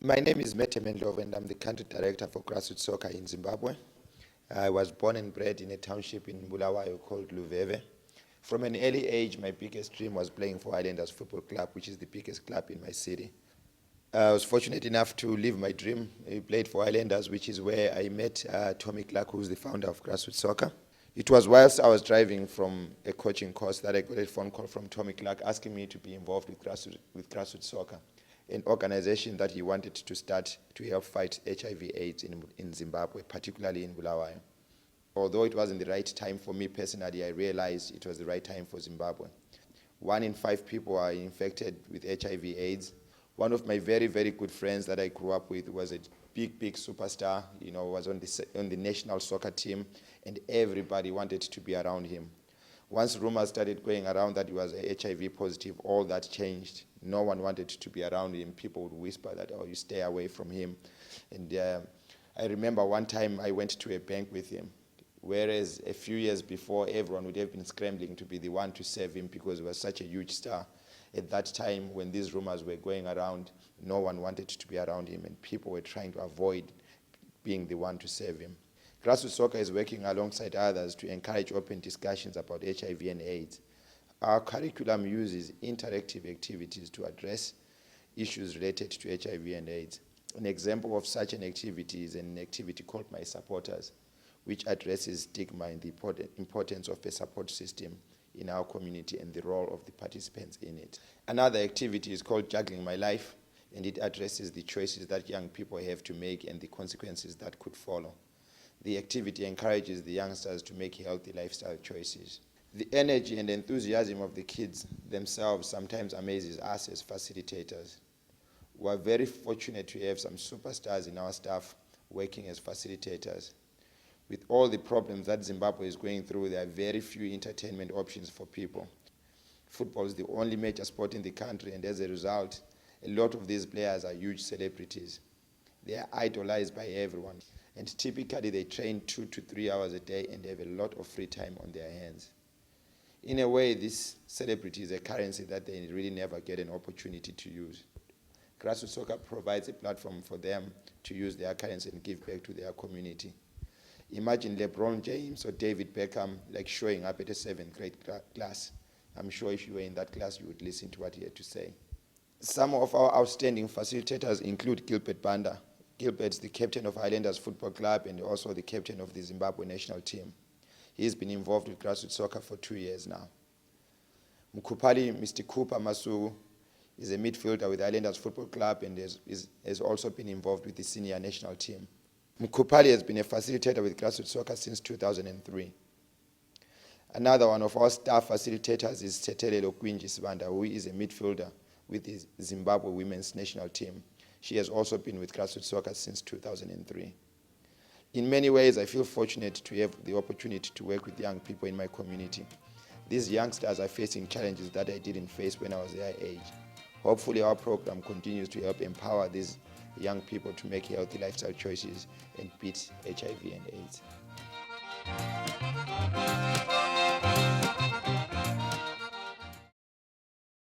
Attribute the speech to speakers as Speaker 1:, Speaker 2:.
Speaker 1: My name is Methembe Ndlovu and I'm the country director for Grassroot Soccer in Zimbabwe. I was born and bred in a township in Bulawayo called Luveve. From an early age, my biggest dream was playing for Highlanders Football Club, which is the biggest club in my city. I was fortunate enough to live my dream. I played for Highlanders, which is where I met Tommy Clark, who's the founder of Grassroot Soccer. It was whilst I was driving from a coaching course that I got a phone call from Tommy Clark asking me to be involved with Grassroot Soccer, an organization that he wanted to start to help fight HIV/AIDS in Zimbabwe, particularly in Bulawayo. Although it wasn't the right time for me personally, I realized it was the right time for Zimbabwe. 1 in 5 people are infected with HIV/AIDS. One of my very, very good friends that I grew up with was a big superstar, was on the national soccer team, and everybody wanted to be around him. Once rumors started going around that he was HIV positive, all that changed. No one wanted to be around him. People would whisper that, oh, you stay away from him. And I remember one time I went to a bank with him, whereas a few years before, everyone would have been scrambling to be the one to save him because he was such a huge star. At that time, when these rumors were going around, no one wanted to be around him, and people were trying to avoid being the one to save him. Grassroot Soccer is working alongside others to encourage open discussions about HIV and AIDS. Our curriculum uses interactive activities to address issues related to HIV and AIDS. An example of such an activity is an activity called My Supporters, which addresses stigma and the importance of a support system in our community and the role of the participants in it. Another activity is called Juggling My Life, and it addresses the choices that young people have to make and the consequences that could follow. The activity encourages the youngsters to make healthy lifestyle choices. The energy and enthusiasm of the kids themselves sometimes amazes us as facilitators. We are very fortunate to have some superstars in our staff working as facilitators. With all the problems that Zimbabwe is going through, there are very few entertainment options for people. Football is the only major sport in the country, and as a result, a lot of these players are huge celebrities. They are idolized by everyone, and typically they train 2 to 3 hours a day and have a lot of free time on their hands. In a way, this celebrity is a currency that they really never get an opportunity to use. Grassroot Soccer provides a platform for them to use their currency and give back to their community. Imagine LeBron James or David Beckham showing up at a 7th grade class. I'm sure if you were in that class, you would listen to what he had to say. Some of our outstanding facilitators include Gilbert Banda. Gilbert's the captain of Highlanders Football Club and also the captain of the Zimbabwe national team. He's been involved with Grassroot Soccer for 2 years now. Mukupali, Mr. Cooper Masuku, is a midfielder with Highlanders Football Club and has also been involved with the senior national team. Mukupali has been a facilitator with Grassroot Soccer since 2003. Another one of our staff facilitators is Setelelo Kwinji Sibanda, who is a midfielder with the Zimbabwe women's national team. She has also been with Grassroot Soccer since 2003. In many ways, I feel fortunate to have the opportunity to work with young people in my community. These youngsters are facing challenges that I didn't face when I was their age. Hopefully, our program continues to help empower these young people to make healthy lifestyle choices and beat HIV and AIDS.